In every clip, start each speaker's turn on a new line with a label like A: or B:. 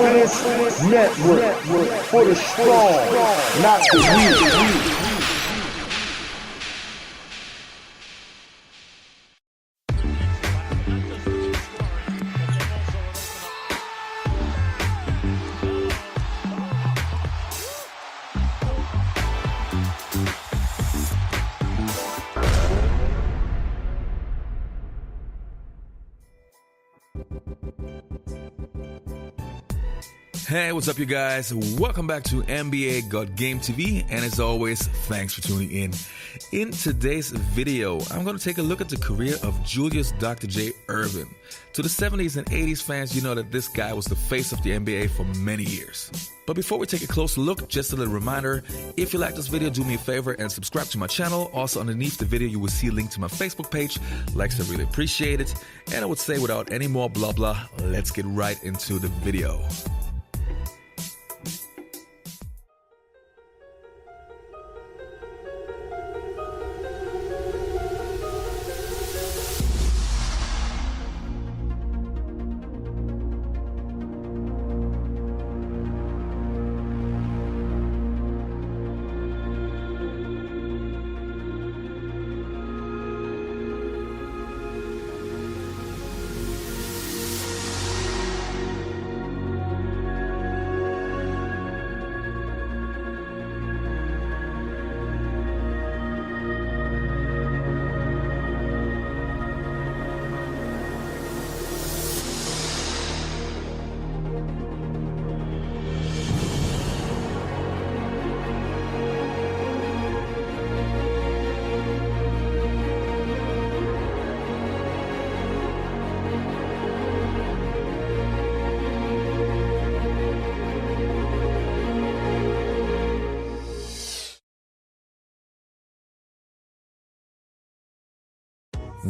A: Confidence Network for the strong, not the weak.
B: Hey, what's up, you guys? Welcome back to NBA Got Game TV, and as always, thanks for tuning in. In today's video, I'm going to take a look at the career of Julius Dr. J. Erving. To the 70s and 80s fans, you know that this guy was the face of the NBA for many years. But before we take a closer look, just a little reminder, if you like this video, do me a favor and subscribe to my channel. Also, underneath the video, you will see a link to my Facebook page. Likes, I really appreciate it. And I would say, without any more blah blah, let's get right into the video.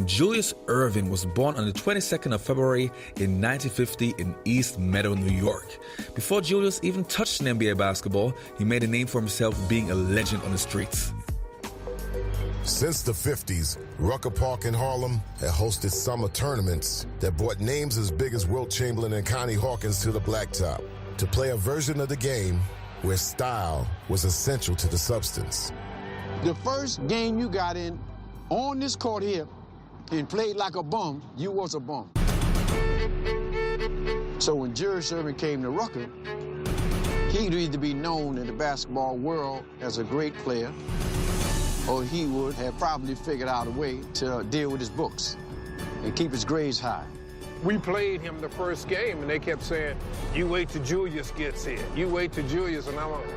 B: Julius Erving was born on the 22nd of February in 1950 in East Meadow, New York. Before Julius even touched an NBA basketball, he made a name for himself being a legend on the streets.
C: Since the 50s, Rucker Park in Harlem had hosted summer tournaments that brought names as big as Wilt Chamberlain and Connie Hawkins to the blacktop to play a version of the game where style was essential to the substance.
D: The first game you got in on this court here and played like a bum, you was a bum. So when Julius Erving came to Rucker, he'd either be known in the basketball world as a great player, or he would have probably figured out a way to deal with his books and keep his grades high.
E: We played him the first game, and they kept saying, you wait till Julius gets here. You wait till Julius. And I'm like,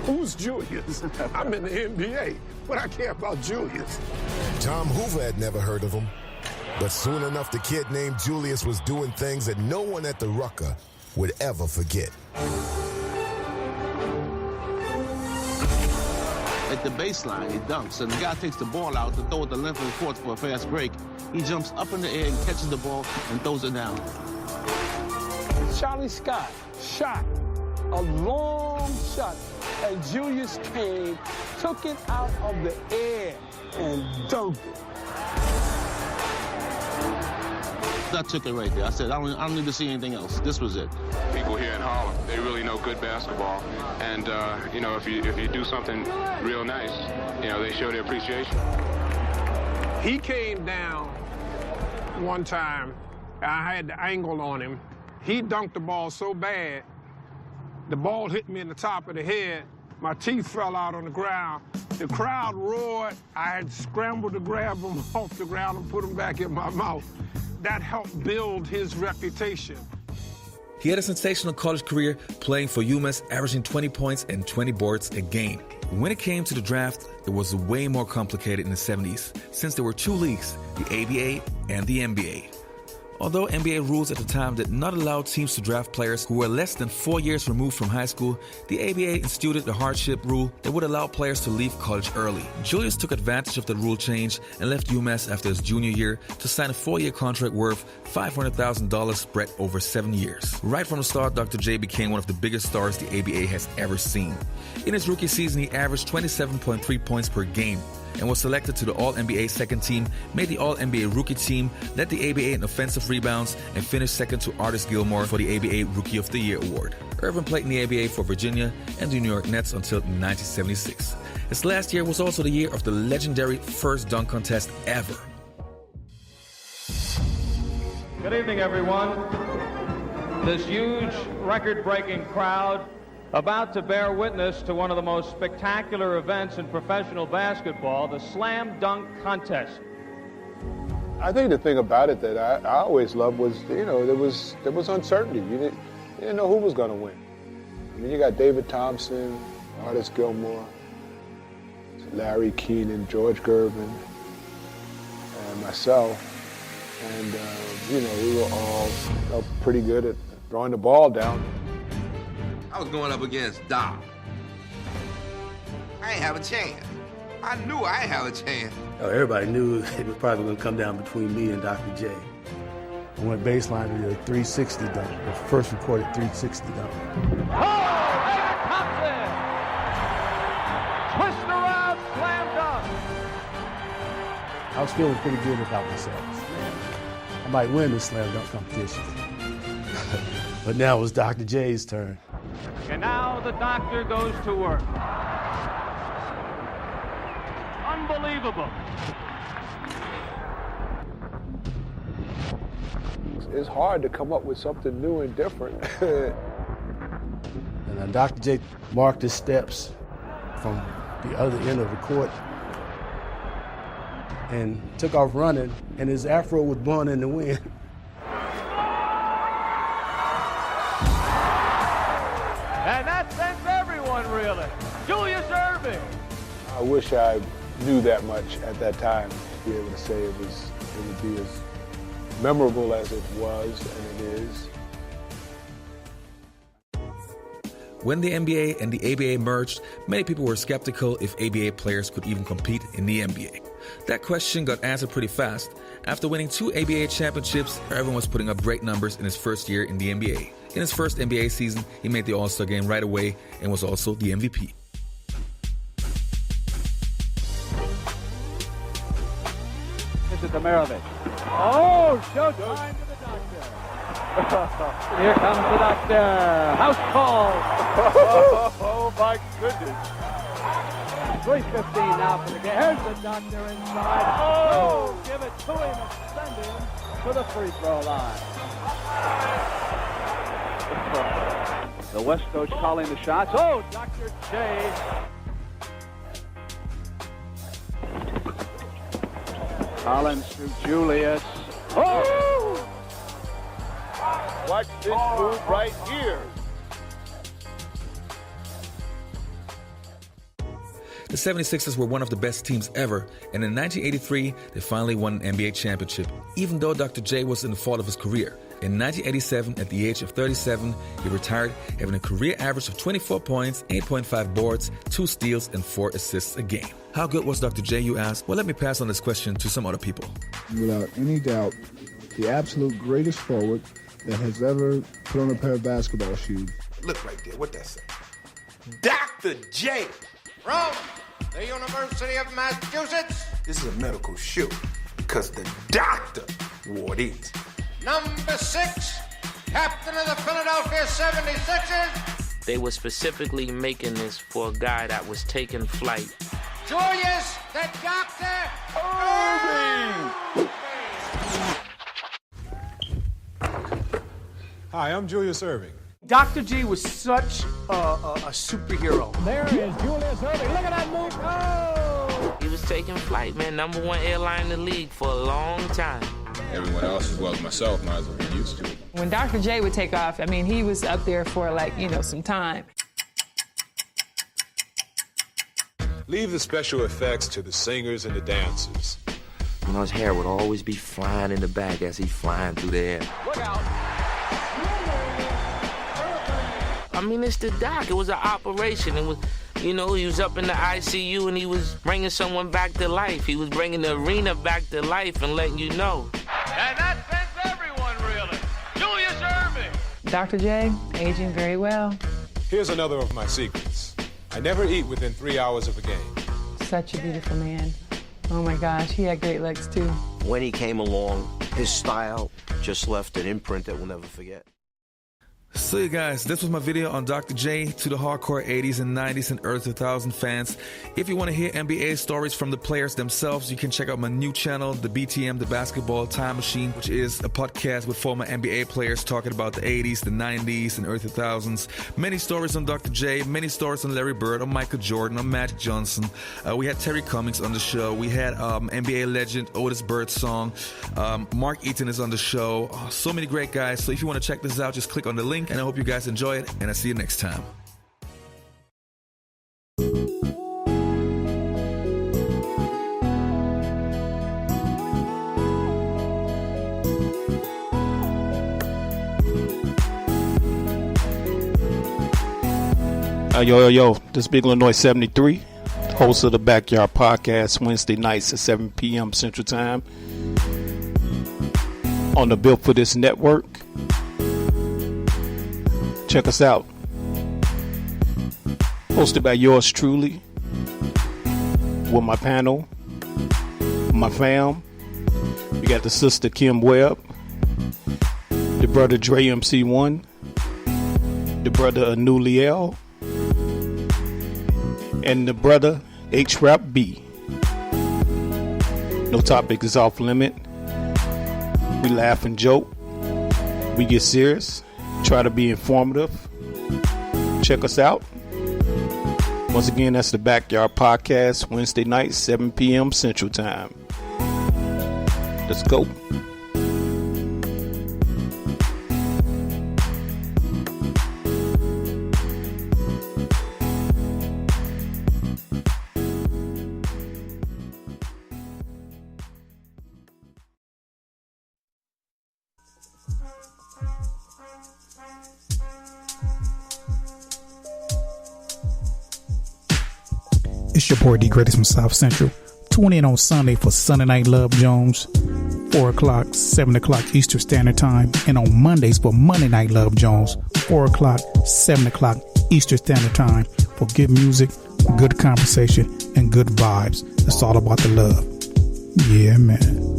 E: who's Julius? I'm in the NBA, but I care about Julius.
C: Tom Hoover had never heard of him, but soon enough, the kid named Julius was doing things that no one at the Rucker would ever forget.
F: At the baseline, he dunks, and the guy takes the ball out to throw it the length of the court for a fast break. He jumps up in the air and catches the ball and throws it down.
E: Charlie Scott shot a long shot, and Julius came, took it out of the air, and dunked it.
F: I took it right there. I said, I don't need to see anything else. This was it.
G: People here in Harlem, they really know good basketball. And, you know, if you do something real nice, you know, they show their appreciation.
E: He came down one time, I had the angle on him. He dunked the ball so bad, the ball hit me in the top of the head. My teeth fell out on the ground. The crowd roared. I had scrambled to grab him off the ground and put him back in my mouth. That helped build his reputation.
B: He had a sensational college career playing for UMass, averaging 20 points and 20 boards a game. When it came to the draft, it was way more complicated in the 70s, since there were two leagues, the ABA and the NBA. Although NBA rules at the time did not allow teams to draft players who were less than 4 years removed from high school, the ABA instituted a hardship rule that would allow players to leave college early. Julius took advantage of the rule change and left UMass after his junior year to sign a 4-year contract worth $500,000 spread over 7 years. Right from the start, Dr. J became one of the biggest stars the ABA has ever seen. In his rookie season, he averaged 27.3 points per game. and was selected to the All-NBA second team, made the All-NBA rookie team, led the ABA in offensive rebounds, and finished second to Artis Gilmore for the ABA Rookie of the Year award. Irvin played in the ABA for Virginia and the New York Nets until 1976. His last year was also the year of the legendary first dunk contest ever.
H: Good evening, everyone. This huge, record-breaking crowd about to bear witness to one of the most spectacular events in professional basketball, the slam dunk contest.
I: I think the thing about it that I always loved was, there was uncertainty. You didn't know who was going to win. I mean, you got David Thompson, Artis Gilmore, Larry Keenan, George Gervin, and myself. And, we were all pretty good at throwing the ball down.
J: I was going up against Doc. I ain't have a chance. I knew I ain't have a chance.
K: Everybody knew it was probably going to come down between me and Dr. J.
A: I went baseline to the 360 dunk, the first recorded 360 dunk.
H: Oh, David Thompson! Twist around, slam dunk!
A: I was feeling pretty good about myself. I might win this slam dunk competition. But now it was Dr. J's turn.
H: And now the doctor goes to work. Unbelievable.
I: It's hard to come up with something new and different.
A: And then Dr. J marked his steps from the other end of the court and took off running, and his afro was blowing in the wind.
H: And that sends everyone reeling. Julius Erving.
I: I wish I knew that much at that time to be able to say it would be as memorable as it was and it is.
B: When the NBA and the ABA merged, many people were skeptical if ABA players could even compete in the NBA. That question got answered pretty fast. After winning 2 ABA championships, Irvin was putting up great numbers in his first year in the NBA. In his first NBA season, he made the All-Star game right away and was also the MVP.
H: This is Demirovic. Oh, showtime to the doctor. Here comes the doctor. House call.
I: Oh my goodness.
H: 3:15 now for the game. Here's the doctor inside. Oh, give it to him and send him to the free throw line. The West Coast calling the shots. Oh, Dr. J. Collins to Julius. Oh!
I: Watch this move right here.
B: The 76ers were one of the best teams ever, and in 1983, they finally won an NBA championship, even though Dr. J was in the fall of his career. In 1987, at the age of 37, he retired, having a career average of 24 points, 8.5 boards, 2 steals, and 4 assists a game. How good was Dr. J, you ask? Well, let me pass on this question to some other people.
L: Without any doubt, the absolute greatest forward that has ever put on a pair of basketball shoes.
J: Look right there, what that say? Dr. J. From the University of Massachusetts. This is a medical shoe because the doctor wore these. Number 6, captain of the Philadelphia 76ers.
M: They were specifically making this for a guy that was taking flight.
J: Julius, the Doctor Erving.
N: Hi, I'm Julius Erving.
O: Dr. J was such a superhero.
H: There is Julius Erving. Look at that move. Oh!
M: He was taking flight, man. Number 1 airline in the league for a long time.
G: Everyone else, as well as myself, might as well get used to it.
P: When Dr. J would take off, I mean, he was up there for some time.
N: Leave the special effects to the singers and the dancers.
M: His hair would always be flying in the back as he's flying through the air.
H: Look out.
M: I mean, it's the doc. It was an operation. It was, he was up in the ICU and he was bringing someone back to life. He was bringing the arena back to life and letting you know.
H: And that sends everyone reeling. Julius Erving.
P: Dr. J, aging very well.
N: Here's another of my secrets. I never eat within 3 hours of a game.
P: Such a beautiful man. Oh my gosh, he had great legs too.
Q: When he came along, his style just left an imprint that we'll never forget.
B: So you guys, this was my video on Dr. J to the hardcore 80s and 90s and early 2000 fans. If you want to hear NBA stories from the players themselves, you can check out my new channel, the BTM, the Basketball Time Machine, which is a podcast with former NBA players talking about the 80s, the 90s, and early 2000s. Many stories on Dr. J, many stories on Larry Bird, on Michael Jordan, on Magic Johnson. We had Terry Cummings on the show. We had NBA legend Otis Birdsong. Mark Eaton is on the show. So many great guys. So if you want to check this out, just click on the link. And I hope you guys enjoy it, and I'll see you next time.
R: Yo, this is Big Illinois 73, host of the Backyard Podcast, Wednesday nights at 7 p.m. Central Time on the Built for This network. Check us out. Hosted by yours truly, with my panel, my fam. We got the sister Kim Webb, the brother Dre MC1, the brother Anuliel, and the brother H-Rap B. No topic is off limit. We laugh and joke. We get serious. Try to be informative. Check us out. Once again, that's the Backyard Podcast, Wednesday night, 7 p.m. Central Time. Let's go.
S: It's your boy D Greatest from South Central. Tune in on Sunday for Sunday Night Love Jones, 4 o'clock, 7 o'clock Eastern Standard Time. And on Mondays for Monday Night Love Jones, 4 o'clock, 7 o'clock Eastern Standard Time for good music, good conversation, and good vibes. It's all about the love. Yeah, man.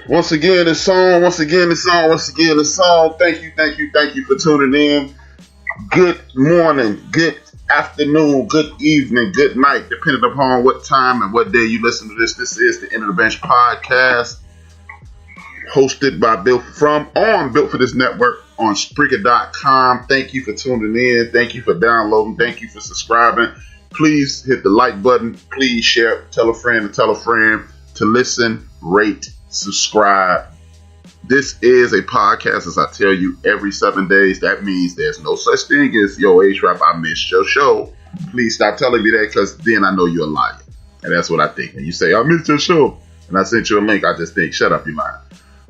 T: Once again, it's on. Thank you for tuning in. Good morning, good afternoon, good evening, good night, depending upon what time and what day you listen to this. This is the End of the Bench Podcast, hosted by Built for This network on Spreaker.com. Thank you for tuning in. Thank you for downloading. Thank you for subscribing. Please hit the like button. Please share. Tell a friend to listen, rate, subscribe. This is a podcast, as I tell you, every 7 days. That means there's no such thing as, yo, H-Rap, I missed your show. Please stop telling me that, because then I know you're a liar. And that's what I think. And you say, I missed your show, and I sent you a link, I just think, shut up, you lying.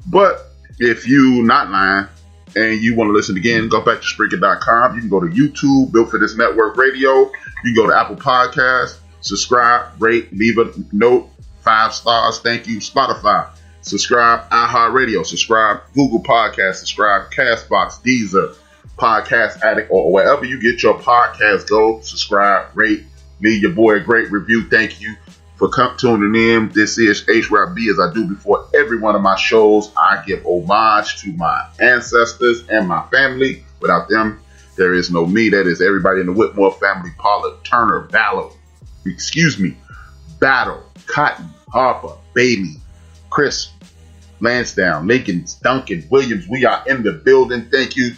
T: But if you not lying and you want to listen again, go back to Spreaker.com. You can go to YouTube, Built for This Network Radio. You can go to Apple Podcasts, subscribe, rate, leave a note, 5 stars. Thank you, Spotify. Subscribe, iHeartRadio. Subscribe, Google Podcasts. Subscribe, Castbox, Deezer, Podcast Addict, or wherever you get your podcast. Go, subscribe, rate, leave your boy a great review. Thank you for tuning in. This is H-Rap B. As I do before every one of my shows, I give homage to my ancestors and my family. Without them, there is no me. That is everybody in the Whitmore family. Pollard, Turner, Battle, Cotton, Harper, Bailey, Chris, Lansdowne, Lincoln, Duncan, Williams. We are in the building. Thank you